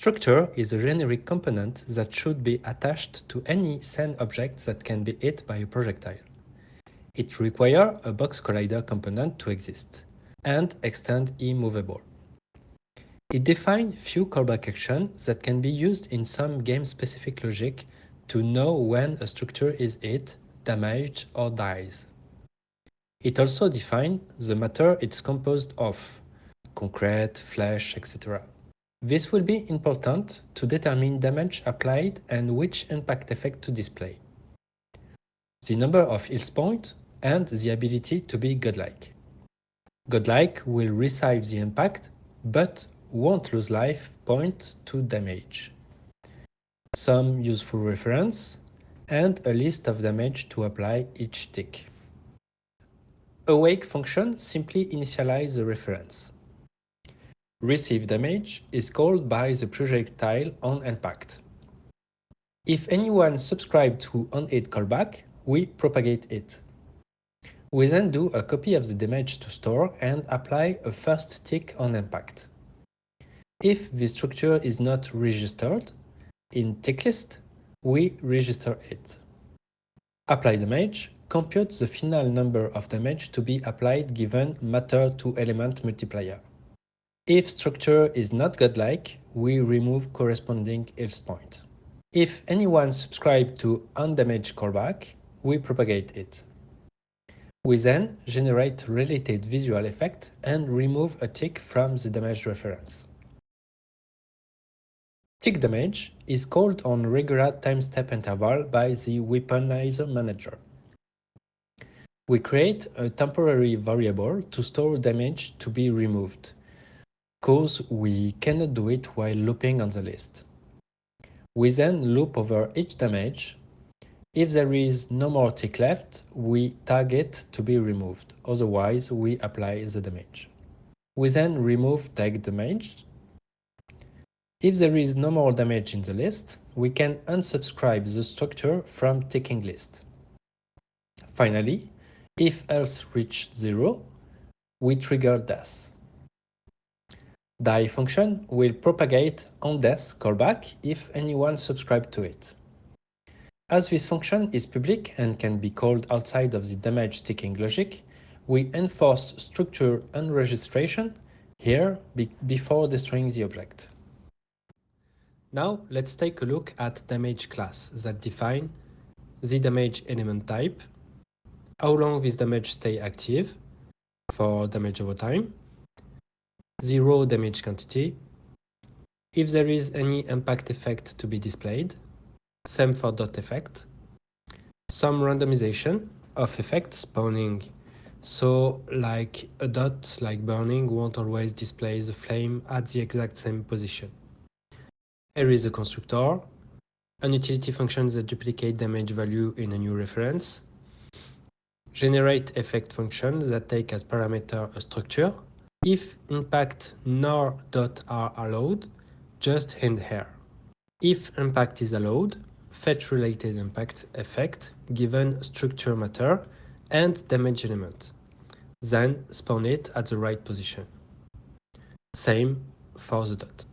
Structure is a generic component that should be attached to any sand object that can be hit by a projectile. It requires a box collider component to exist, and extend immovable. It defines few callback actions that can be used in some game-specific logic to know when a structure is hit, damaged, or dies. It also defines the matter it's composed of, concrete, flesh, etc. This will be important to determine damage applied and which impact effect to display. The number of health points and the ability to be godlike. Godlike will receive the impact, but won't lose life point to damage. Some useful reference, and a list of damage to apply each tick. Awake function simply initialize the reference. Receive damage is called by the projectile on impact. If anyone subscribes to on-hit callback, we propagate it. We then do a copy of the damage to store and apply a first tick on impact. If the structure is not registered in tick list, we register it. Apply damage, compute the final number of damage to be applied given matter to element multiplier. If structure is not godlike, we remove corresponding health point. If anyone subscribes to undamaged callback, we propagate it. We then generate related visual effect and remove a tick from the damage reference. Tick damage is called on regular time-step interval by the weaponizer manager. We create a temporary variable to store damage to be removed, because we cannot do it while looping on the list. We then loop over each damage. If there is no more tick left, we tag it to be removed, otherwise we apply the damage. We then remove tagged damage. If there is no more damage in the list, we can unsubscribe the structure from ticking list. Finally, if health reaches 0, we trigger death. Die function will propagate on death callback if anyone subscribes to it. As this function is public and can be called outside of the damage ticking logic, we enforce structure unregistration here before destroying the object. Now let's take a look at damage class that define the damage element type, how long this damage stay active for damage over time, the raw damage quantity, if there is any impact effect to be displayed, same for dot effect, some randomization of effect spawning, so like a dot like burning won't always display the flame at the exact same position. Here is a constructor, an utility function that duplicate damage value in a new reference, generate effect function that take as parameter a structure. If impact nor dot are allowed, just end here. If impact is allowed, fetch related impact effect given structure matter and damage element. Then spawn it at the right position. Same for the dot.